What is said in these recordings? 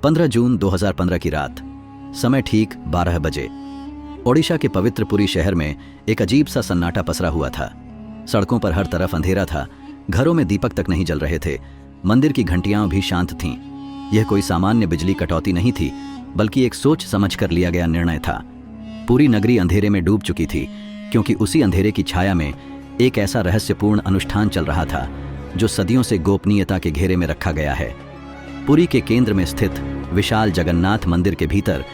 15 जून 2015 की रात, समय ठीक 12 बजे। ओडिशा के पवित्र पुरी शहर में एक अजीब सा सन्नाटा पसरा हुआ था। सड़कों पर हर तरफ अंधेरा था, घरों में दीपक तक नहीं जल रहे थे, मंदिर की घंटियां भी शांत थीं। यह कोई सामान्य बिजली कटौती नहीं थी, बल्कि एक सोच समझकर लिया गया निर्णय था। पूरी नगरी अंधेरे में डूब चुकी थी, क्योंकि उसी अंधेरे की छाया में एक ऐसा रहस्यपूर्ण अनुष्ठान चल रहा था जो सदियों से गोपनीयता के घेरे में रखा गया है। पुरी के केंद्र में स्थित विशाल जगन्नाथ मंदिर के भीतर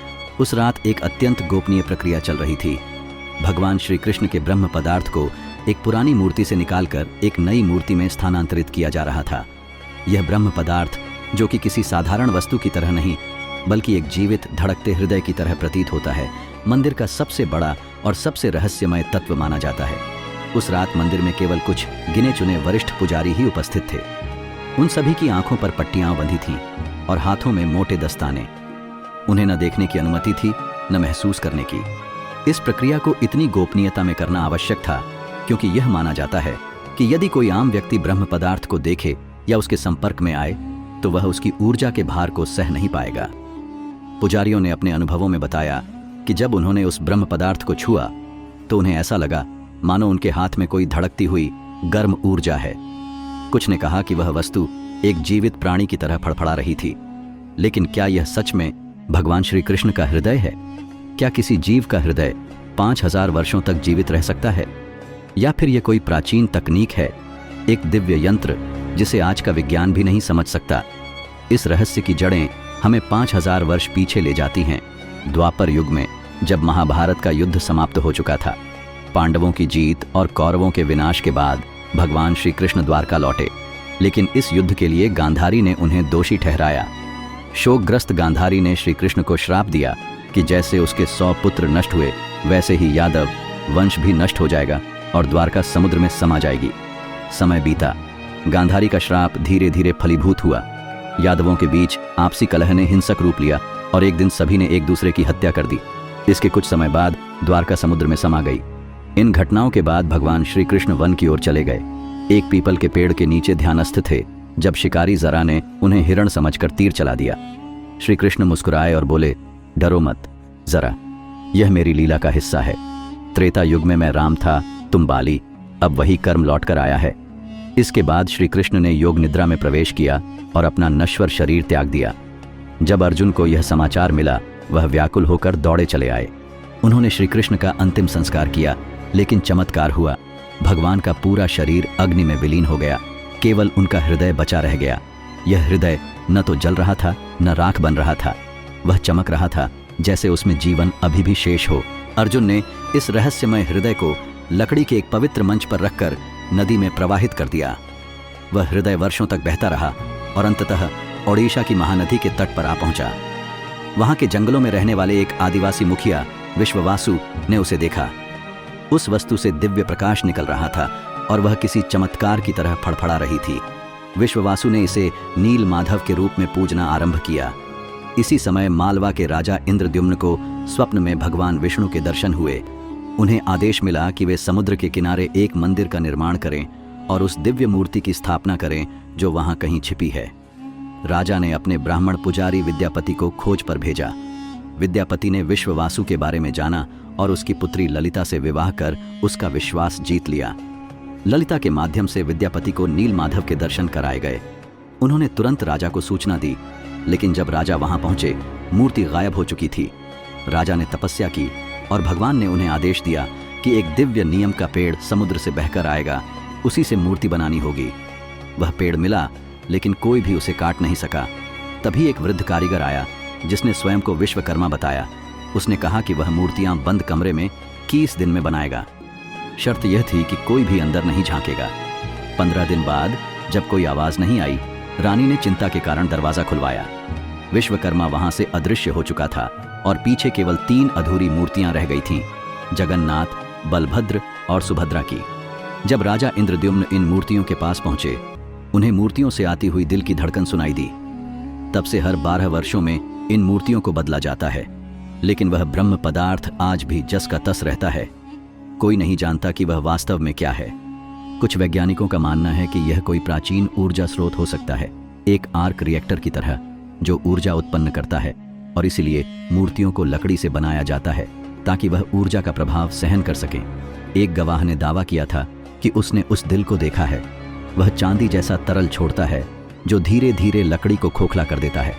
उस रात एक अत्यंत गोपनीय प्रक्रिया चल रही थी। भगवान श्री कृष्ण के ब्रह्म पदार्थ को एक पुरानी मूर्ति से निकालकर एक नई मूर्ति में स्थानांतरित किया जा रहा था। यह ब्रह्म पदार्थ, जो कि किसी साधारण वस्तु की तरह नहीं, बल्कि एक जीवित धड़कते हृदय की तरह प्रतीत होता है, मंदिर का सबसे बड़ा और सबसे रहस्यमय तत्व माना जाता है। उस रात मंदिर में केवल कुछ गिने चुने वरिष्ठ पुजारी ही उपस्थित थे। उन सभी की आंखों पर पट्टियां बंधी थीं और हाथों में मोटे दस्ताने। उन्हें न देखने की अनुमति थी, न महसूस करने की। इस प्रक्रिया को इतनी गोपनीयता में करना आवश्यक था, क्योंकि यह माना जाता है कि यदि कोई आम व्यक्ति ब्रह्म पदार्थ को देखे या उसके संपर्क में आए, तो वह उसकी ऊर्जा के भार को सह नहीं पाएगा। पुजारियों ने अपने अनुभवों में बताया कि जब उन्होंने उस ब्रह्म पदार्थ को छुआ, तो उन्हें ऐसा लगा मानो उनके हाथ में कोई धड़कती हुई गर्म ऊर्जा है। कुछ ने कहा कि वह वस्तु एक जीवित प्राणी की तरह फड़फड़ा रही थी। लेकिन क्या यह सच में भगवान श्री कृष्ण का हृदय है? क्या किसी जीव का हृदय 5000 वर्षों तक जीवित रह सकता है? या फिर यह कोई प्राचीन तकनीक है, एक दिव्य यंत्र जिसे आज का विज्ञान भी नहीं समझ सकता? इस रहस्य की जड़ें हमें 5000 वर्ष पीछे ले जाती हैं, द्वापर युग में, जब महाभारत का युद्ध समाप्त हो चुका था। पांडवों की जीत और कौरवों के विनाश के बाद भगवान श्री कृष्ण द्वारका लौटे, लेकिन इस युद्ध के लिए गांधारी ने उन्हें दोषी ठहराया। शोकग्रस्त गांधारी ने श्री कृष्ण को श्राप दिया कि जैसे उसके 100 पुत्र नष्ट हुए, वैसे ही यादव वंश भी नष्ट हो जाएगा और द्वारका समुद्र में समा जाएगी। समय बीता, गांधारी का श्राप धीरे धीरे फलीभूत हुआ। यादवों के बीच आपसी कलह ने हिंसक रूप लिया और एक दिन सभी ने एक दूसरे की हत्या कर दी। इसके कुछ समय बाद द्वारका समुद्र में समा गई। इन घटनाओं के बाद भगवान श्री कृष्ण वन की ओर चले गए। एक पीपल के पेड़ के नीचे ध्यानस्थ थे, जब शिकारी जरा ने उन्हें हिरण समझकर तीर चला दिया। श्री कृष्ण मुस्कुराए और बोले, डरो मत जरा, यह मेरी लीला का हिस्सा है। त्रेता युग में मैं राम था, तुम बाली, अब वही कर्म लौट कर आया है। इसके बाद श्री कृष्ण ने योग निद्रा में प्रवेश किया और अपना नश्वर शरीर त्याग दिया। जब अर्जुन को यह समाचार मिला, वह व्याकुल होकर दौड़े चले आए। उन्होंने श्री कृष्ण का अंतिम संस्कार किया, लेकिन चमत्कार हुआ, भगवान का पूरा शरीर अग्नि में विलीन हो गया, केवल उनका हृदय बचा रह गया। यह हृदय न तो जल रहा था, न राख बन रहा था, वह चमक रहा था जैसे उसमें जीवन अभी भी शेष हो। अर्जुन ने इस रहस्यमय हृदय को लकड़ी के एक पवित्र मंच पर रखकर नदी में प्रवाहित कर दिया। वह हृदय वर्षों तक बहता रहा और अंततः ओडिशा की महानदी के तट पर आ पहुंचा। वहां के जंगलों में रहने वाले एक आदिवासी मुखिया विश्ववासु ने उसे देखा। उस वस्तु से दिव्य प्रकाश निकल रहा था और वह किसी चमत्कार की तरह फड़फड़ा रही थी। विश्ववासु ने इसे नील माधव के रूप में पूजना आरंभ किया। इसी समय मालवा के राजा इंद्रद्युम्न को स्वप्न में भगवान विष्णु के दर्शन हुए। उन्हें आदेश मिला कि वे समुद्र के किनारे एक मंदिर का निर्माण करें और उस दिव्य मूर्ति की स्थापना करें जो वहां कहीं छिपी है। राजा ने अपने ब्राह्मण पुजारी विद्यापति को खोज पर भेजा। विद्यापति ने विश्ववासु के बारे में जाना और उसकी पुत्री ललिता से विवाह कर उसका विश्वास जीत लिया। ललिता के माध्यम से विद्यापति को नील माधव के दर्शन कराए गए। उन्होंने तुरंत राजा को सूचना दी, लेकिन जब राजा वहां पहुंचे, मूर्ति गायब हो चुकी थी। राजा ने तपस्या की और भगवान ने उन्हें आदेश दिया कि एक दिव्य नियम का पेड़ समुद्र से बहकर आएगा, उसी से मूर्ति बनानी होगी। वह पेड़ मिला, लेकिन कोई भी उसे काट नहीं सका। तभी एक वृद्ध कारीगर आया, जिसने स्वयं को विश्वकर्मा बताया। उसने कहा कि वह मूर्तियां बंद कमरे में 21 दिन में बनाएगा। शर्त यह थी कि कोई भी अंदर नहीं झांकेगा। 15 दिन बाद जब कोई आवाज नहीं आई, रानी ने चिंता के कारण दरवाजा खुलवाया। विश्वकर्मा वहां से अदृश्य हो चुका था और पीछे केवल 3 अधूरी मूर्तियां रह गई थीं, जगन्नाथ, बलभद्र और सुभद्रा की। जब राजा इंद्रद्युम्न इन मूर्तियों के पास पहुंचे, उन्हें मूर्तियों से आती हुई दिल की धड़कन सुनाई दी। तब से हर 12 वर्षों में इन मूर्तियों को बदला जाता है, लेकिन वह ब्रह्म पदार्थ आज भी जस का तस रहता है। कोई नहीं जानता कि वह वास्तव में क्या है। कुछ वैज्ञानिकों का मानना है कि यह कोई प्राचीन ऊर्जा स्रोत हो सकता है, एक आर्क रिएक्टर की तरह, जो ऊर्जा उत्पन्न करता है, और इसीलिए मूर्तियों को लकड़ी से बनाया जाता है ताकि वह ऊर्जा का प्रभाव सहन कर सके। एक गवाह ने दावा किया था कि उसने उस दिल को देखा है। वह चांदी जैसा तरल छोड़ता है जो धीरे धीरे लकड़ी को खोखला कर देता है।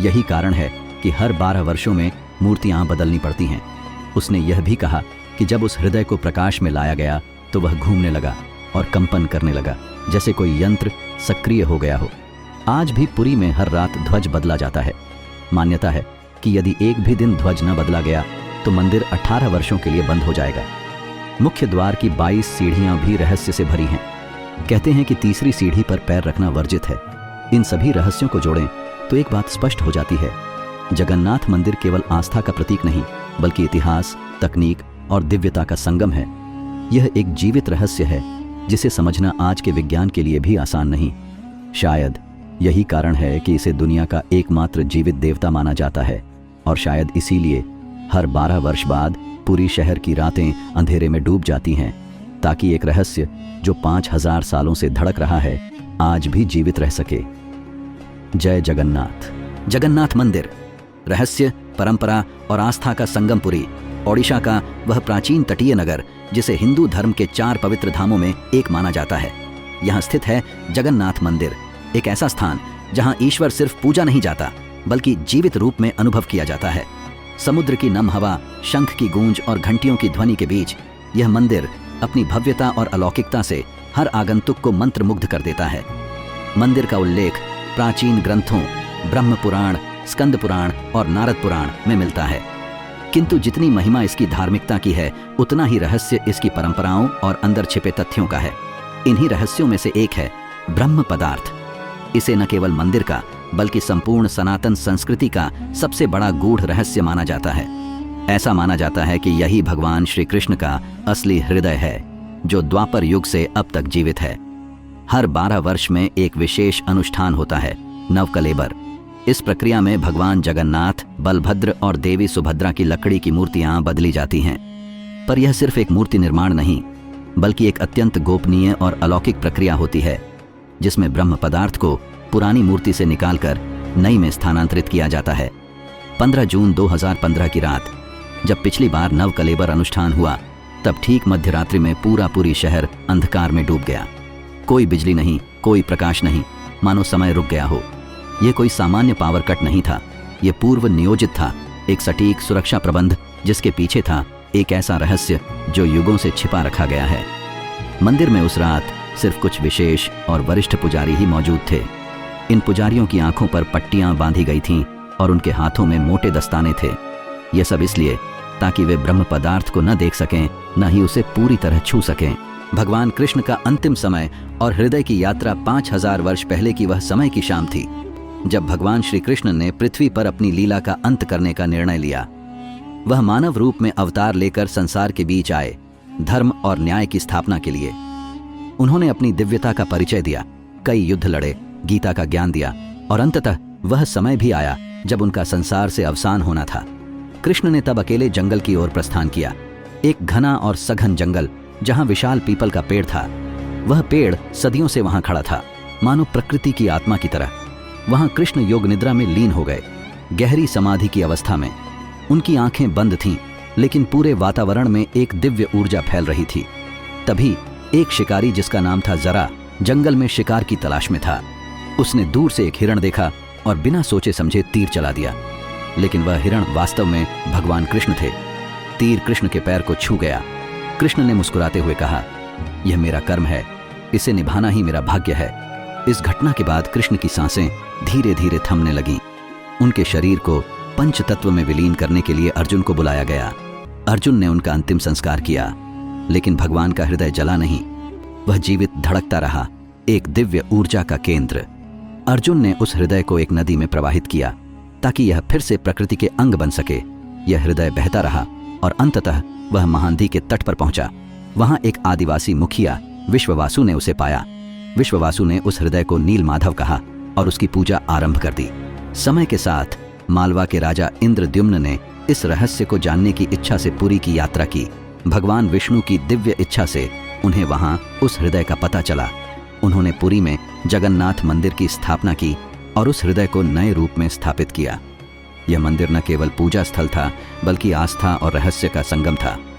यही कारण है कि हर 12 वर्षों में मूर्तियां बदलनी पड़ती हैं। उसने यह भी कहा कि जब उस हृदय को प्रकाश में लाया गया तो वह घूमने लगा और कंपन करने लगा, जैसे कोई यंत्र सक्रिय हो गया हो। आज भी पुरी में हर रात ध्वज बदला जाता है। मान्यता है कि यदि एक भी दिन ध्वज न बदला गया तो मंदिर 18 वर्षों के लिए बंद हो जाएगा। मुख्य द्वार की 22 सीढ़ियां भी रहस्य से भरी हैं। कहते हैं कि तीसरी सीढ़ी पर पैर रखना वर्जित है। इन सभी रहस्यों को जोड़ें तो एक बात स्पष्ट हो जाती है, जगन्नाथ मंदिर केवल आस्था का प्रतीक नहीं, बल्कि इतिहास, तकनीक और दिव्यता का संगम है। यह एक जीवित रहस्य है जिसे समझना आज के विज्ञान के लिए भी आसान नहीं। शायद यही कारण है कि इसे दुनिया का एकमात्र जीवित देवता माना जाता है, और शायद इसीलिए हर 12 वर्ष बाद पूरी शहर की रातें अंधेरे में डूब जाती हैं, ताकि एक रहस्य जो 5000 सालों से धड़क रहा है आज भी जीवित रह सके। जय जगन्नाथ। जगन्नाथ मंदिर रहस्य, परंपरा और आस्था का संगम पुरी, ओडिशा का वह प्राचीन तटीय नगर जिसे हिंदू धर्म के 4 पवित्र धामों में एक माना जाता है। यहाँ स्थित है जगन्नाथ मंदिर, एक ऐसा स्थान जहाँ ईश्वर सिर्फ पूजा नहीं जाता बल्कि जीवित रूप में अनुभव किया जाता है। समुद्र की नम हवा, शंख की गूंज और घंटियों की ध्वनि के बीच यह मंदिर अपनी भव्यता और अलौकिकता से हर आगंतुक को मंत्रमुग्ध कर देता है। मंदिर का उल्लेख प्राचीन ग्रंथों ब्रह्म पुराण, स्कंद पुराण और नारद पुराण में मिलता है, किंतु जितनी महिमा इसकी धार्मिकता की है उतना ही रहस्य इसकी परंपराओं और अंदर छिपे तथ्यों का है। इन्हीं रहस्यों में से एक है ब्रह्म पदार्थ। इसे न केवल मंदिर का बल्कि संपूर्ण सनातन संस्कृति का सबसे बड़ा गूढ़ रहस्य माना जाता है। ऐसा माना जाता है कि यही भगवान श्री कृष्ण का असली हृदय है जो द्वापर युग से अब तक जीवित है। हर 12 वर्ष में एक विशेष अनुष्ठान होता है, नवकलेबर। इस प्रक्रिया में भगवान जगन्नाथ, बलभद्र और देवी सुभद्रा की लकड़ी की मूर्तियां बदली जाती हैं। पर यह सिर्फ एक मूर्ति निर्माण नहीं, बल्कि एक अत्यंत गोपनीय और अलौकिक प्रक्रिया होती है जिसमें ब्रह्म पदार्थ को पुरानी मूर्ति से निकालकर नई में स्थानांतरित किया जाता है। 15 जून 2015 की रात जब पिछली बार नवकलेबर अनुष्ठान हुआ, तब ठीक मध्यरात्रि में पूरी शहर अंधकार में डूब गया। कोई बिजली नहीं, कोई प्रकाश नहीं, मानो समय रुक गया हो। यह कोई सामान्य पावर कट नहीं था, यह पूर्व नियोजित था, एक सटीक सुरक्षा प्रबंध जिसके पीछे था एक ऐसा रहस्य जो युगों से छिपा रखा गया है। मंदिर में उस रात सिर्फ कुछ विशेष और वरिष्ठ पुजारी ही मौजूद थे। इन पुजारियों की आंखों पर पट्टियां बांधी गई थीं और उनके हाथों में मोटे दस्ताने थे। यह सब इसलिए ताकि वे ब्रह्म पदार्थ को न देख सकें, न ही उसे पूरी तरह छू सकें। भगवान कृष्ण का अंतिम समय और हृदय की यात्रा 5000 वर्ष पहले की वह समय की शाम थी जब भगवान श्री कृष्ण ने पृथ्वी पर अपनी लीला का अंत करने का निर्णय लिया। वह मानव रूप में अवतार लेकर संसार के बीच आए, धर्म और न्याय की स्थापना के लिए। उन्होंने अपनी दिव्यता का परिचय दिया, कई युद्ध लड़े, गीता का ज्ञान दिया और अंततः वह समय भी आया जब उनका संसार से अवसान होना था। कृष्ण ने तब अकेले जंगल की ओर प्रस्थान किया, एक घना और सघन जंगल जहां विशाल पीपल का पेड़ था। वह पेड़ सदियों से वहां खड़ा था, मानो प्रकृति की आत्मा की तरह। वहां कृष्ण योग निद्रा में लीन हो गए, गहरी समाधि की अवस्था में। उनकी आंखें बंद थीं, लेकिन पूरे वातावरण में एक दिव्य ऊर्जा फैल रही थी। तभी एक शिकारी जिसका नाम था जरा जंगल में शिकार की तलाश में था। उसने दूर से एक हिरण देखा और बिना सोचे समझे तीर चला दिया, लेकिन वह हिरण वास्तव में भगवान कृष्ण थे। तीर कृष्ण के पैर को छू गया। कृष्ण ने मुस्कुराते हुए कहा, यह मेरा कर्म है, इसे निभाना ही मेरा भाग्य है। इस घटना के बाद कृष्ण की सांसें धीरे धीरे थमने लगीं। उनके शरीर को पंच तत्व में विलीन करने के लिए अर्जुन को बुलाया गया। अर्जुन ने उनका अंतिम संस्कार किया, लेकिन भगवान का हृदय जला नहीं, वह जीवित धड़कता रहा, एक दिव्य ऊर्जा का केंद्र। अर्जुन ने उस हृदय को एक नदी में प्रवाहित किया ताकि यह फिर से प्रकृति के अंग बन सके। यह हृदय बहता रहा और अंततः वह महानदी के तट पर पहुंचा। वहां एक आदिवासी मुखिया विश्ववासु ने उसे पाया। विश्ववासु ने उस हृदय को नीलमाधव कहा और उसकी पूजा आरंभ कर दी। समय के साथ मालवा के राजा इंद्रद्युम्न ने इस रहस्य को जानने की इच्छा से पुरी की यात्रा की। भगवान विष्णु की दिव्य इच्छा से उन्हें वहां उस हृदय का पता चला। उन्होंने पुरी में जगन्नाथ मंदिर की स्थापना की और उस हृदय को नए रूप में स्थापित किया। यह मंदिर न केवल पूजा स्थल था, बल्कि आस्था और रहस्य का संगम था।